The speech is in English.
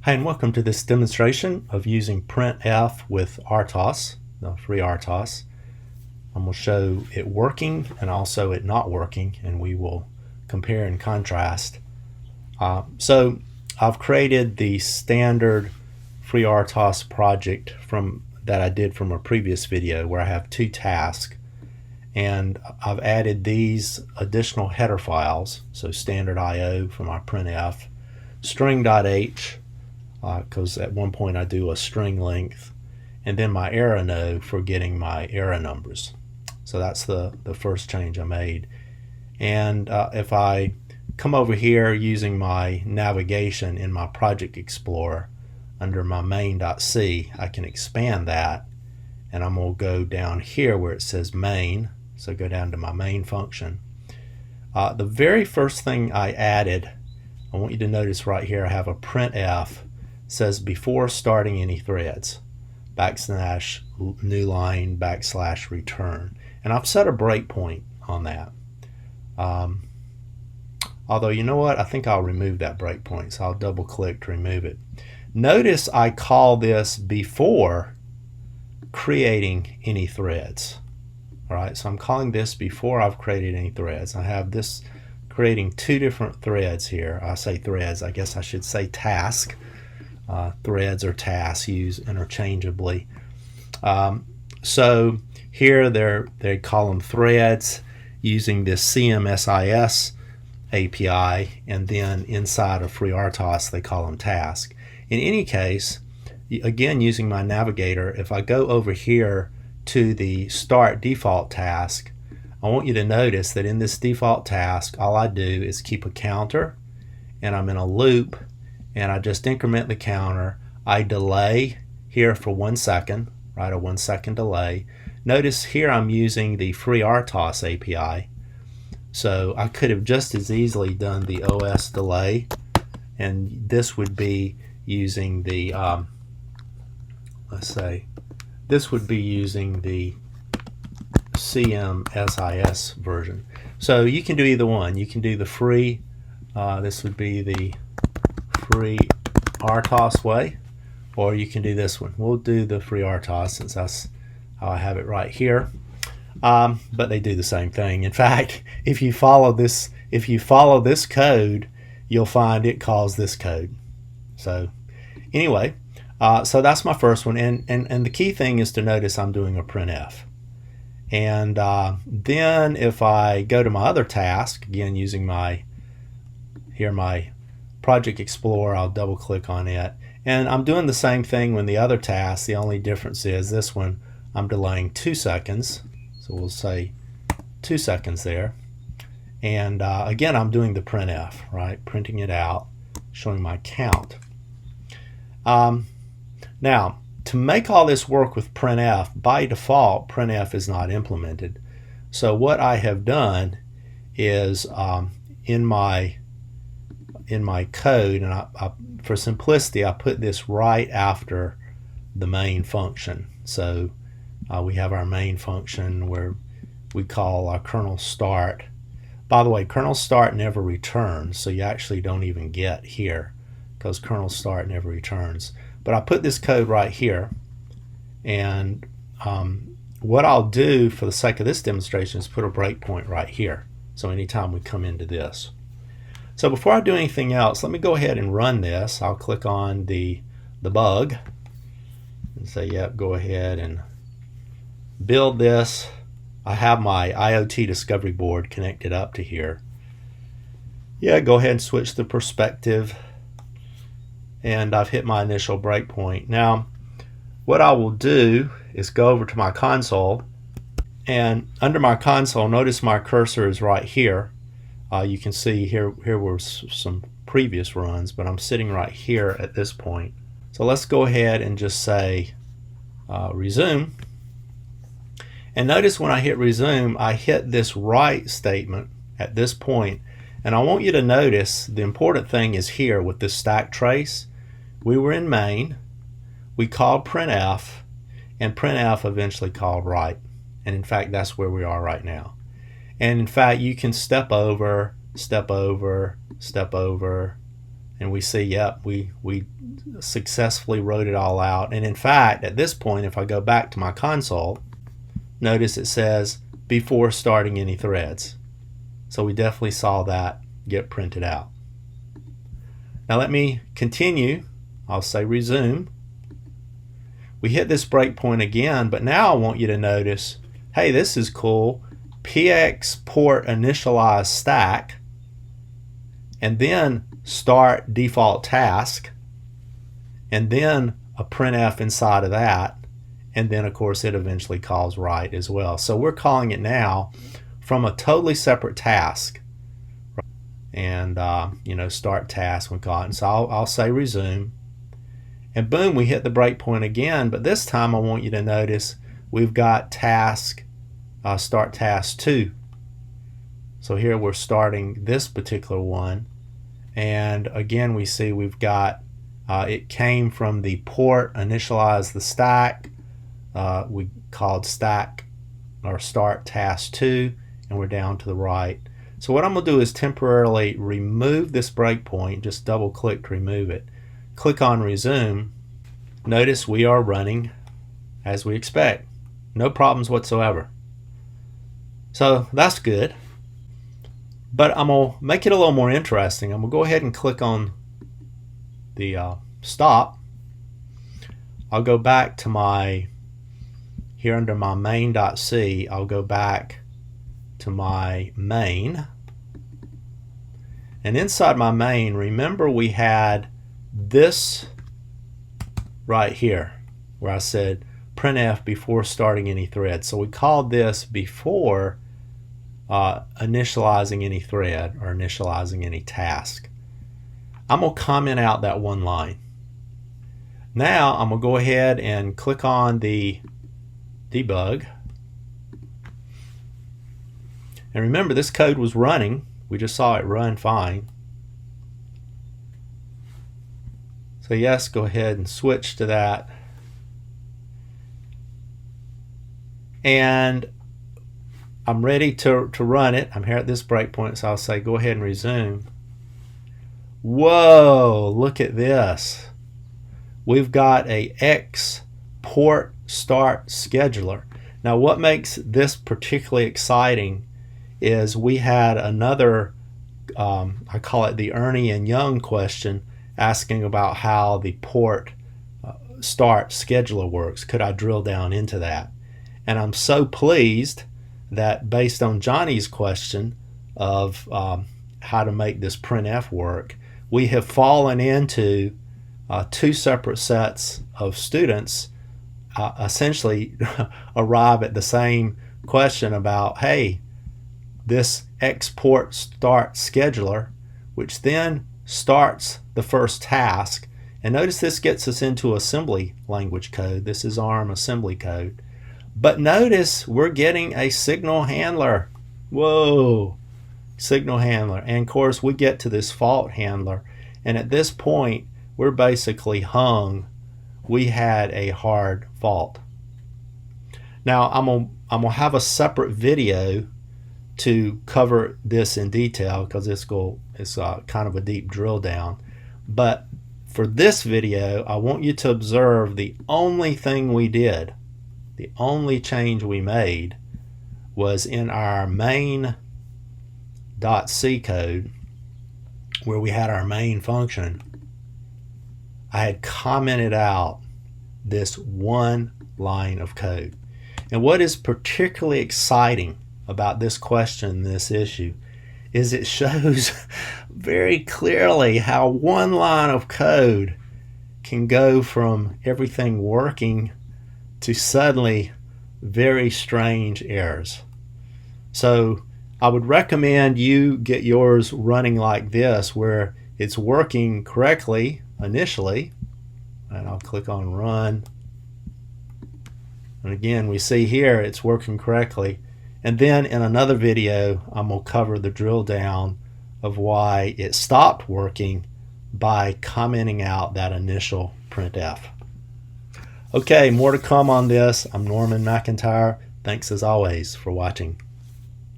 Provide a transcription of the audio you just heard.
Hi, and welcome to this demonstration of using printf with RTOS, the FreeRTOS. I'm going to show it working and also it not working, and we will compare and contrast. So I've created the standard FreeRTOS project that I did from a previous video where I have two tasks, and I've added these additional header files, so standard IO for my printf, string.h, because at one point I do a string length, and then my error node for getting my error numbers. So that's the first change I made. And if I come over here using my navigation in my Project Explorer under my main.c, I can expand that, and I'm going to go down here where it says main, so go down to my main function. The very first thing I added, I want you to notice right here I have a printf, says before starting any threads, backslash new line backslash return, and I've set a breakpoint on that. Although, you know what, I think I'll remove that breakpoint, so I'll double click to remove it. Notice I call this before creating any threads. Alright, so I'm calling this before I've created any threads. I have this creating two different threads here. I say threads, I guess I should say task. Threads or tasks used interchangeably. So here they call them threads using this CMSIS API, and then inside of FreeRTOS they call them tasks. In any case, again using my navigator, if I go over here to the start default task, I want you to notice that in this default task all I do is keep a counter, and I'm in a loop, and I just increment the counter. I delay here for 1 second, right, a 1 second delay. Notice here I'm using the FreeRTOS API, so I could have just as easily done the OS delay, and this would be using the this would be using the CMSIS version. So you can do either one. You can do the free, this would be the FreeRTOS way, or you can do this one. We'll do the FreeRTOS since that's how I have it right here. But they do the same thing. In fact, if you follow this code, you'll find it calls this code. So anyway, so that's my first one, and the key thing is to notice I'm doing a printf. And then if I go to my other task, again using my Project Explorer, I'll double click on it, and I'm doing the same thing when the other task. The only difference is this one I'm delaying 2 seconds, so we'll say 2 seconds there, and again I'm doing the printf, right, printing it out, showing my count. Now to make all this work with printf, by default printf is not implemented. So what I have done is in my code, and for simplicity I put this right after the main function. So we have our main function where we call our kernel start. By the way, kernel start never returns, so you actually don't even get here because kernel start never returns. But I put this code right here, and what I'll do for the sake of this demonstration is put a breakpoint right here, so anytime we come into this. So before I do anything else, let me go ahead and run this. I'll click on the bug and say, yep, go ahead and build this. I have my IoT discovery board connected up to here. Yeah, go ahead and switch the perspective, and I've hit my initial breakpoint. Now what I will do is go over to my console, and under my console notice my cursor is right here. You can see here were some previous runs, but I'm sitting right here at this point. So let's go ahead and just say resume, and notice when I hit resume I hit this write statement at this point, and I want you to notice the important thing is here with this stack trace. We were in main, we called printf, and printf eventually called write, and in fact that's where we are right now. And in fact you can step over, step over, step over, And we see, yep, we successfully wrote it all out. And in fact, at this point, if I go back to my console, notice it says before starting any threads. So we definitely saw that get printed out. Now let me continue. I'll say resume. We hit this breakpoint again, but now I want you to notice, hey, this is cool. PX port initialize stack, and then start default task, and then a printf inside of that, and then of course it eventually calls write as well. So we're calling it now from a totally separate task, and start task when caught. And so I'll say resume, and boom, we hit the breakpoint again, but this time I want you to notice we've got task start task 2. So here we're starting this particular one, and again we see we've got it came from the port initialize the stack. We called stack or start task 2, and we're down to the right. So what I'm going to do is temporarily remove this breakpoint. Just double click to remove it. Click on resume. Notice we are running as we expect. No problems whatsoever. So that's good. But I'm going to make it a little more interesting. I'm going to go ahead and click on the stop. I'll go back to my, here under my main.c, I'll go back to my main. And inside my main, remember we had this right here where I said printf before starting any thread. So we called this before initializing any thread or initializing any task. I'm going to comment out that one line. Now I'm going to go ahead and click on the debug. And remember, this code was running. We just saw it run fine. So yes, go ahead and switch to that. And I'm ready to run it. I'm here at this breakpoint, so I'll say go ahead and resume. Whoa, look at this. We've got a X port start scheduler. Now what makes this particularly exciting is we had another, I call it the Ernie and Young question, asking about how the port start scheduler works. Could I drill down into that? And I'm so pleased that based on Johnny's question of how to make this printf work, we have fallen into two separate sets of students essentially arrive at the same question about, hey, this export start scheduler, which then starts the first task. And notice this gets us into assembly language code. This is ARM assembly code. But notice we're getting a signal handler. Whoa, signal handler. And of course we get to this fault handler. And at this point, we're basically hung. We had a hard fault. Now I'm gonna have a separate video to cover this in detail because it's kind of a deep drill down. But for this video, I want you to observe the only thing we did, the only change we made was in our main.c code where we had our main function. I had commented out this one line of code. And what is particularly exciting about this question, this issue, is it shows very clearly how one line of code can go from everything working to suddenly very strange errors. So I would recommend you get yours running like this, where it's working correctly initially, and I'll click on run, and again we see here it's working correctly. And then in another video, I'm going to cover the drill down of why it stopped working by commenting out that initial printf. Okay, more to come on this. I'm Norman McIntyre. Thanks as always for watching.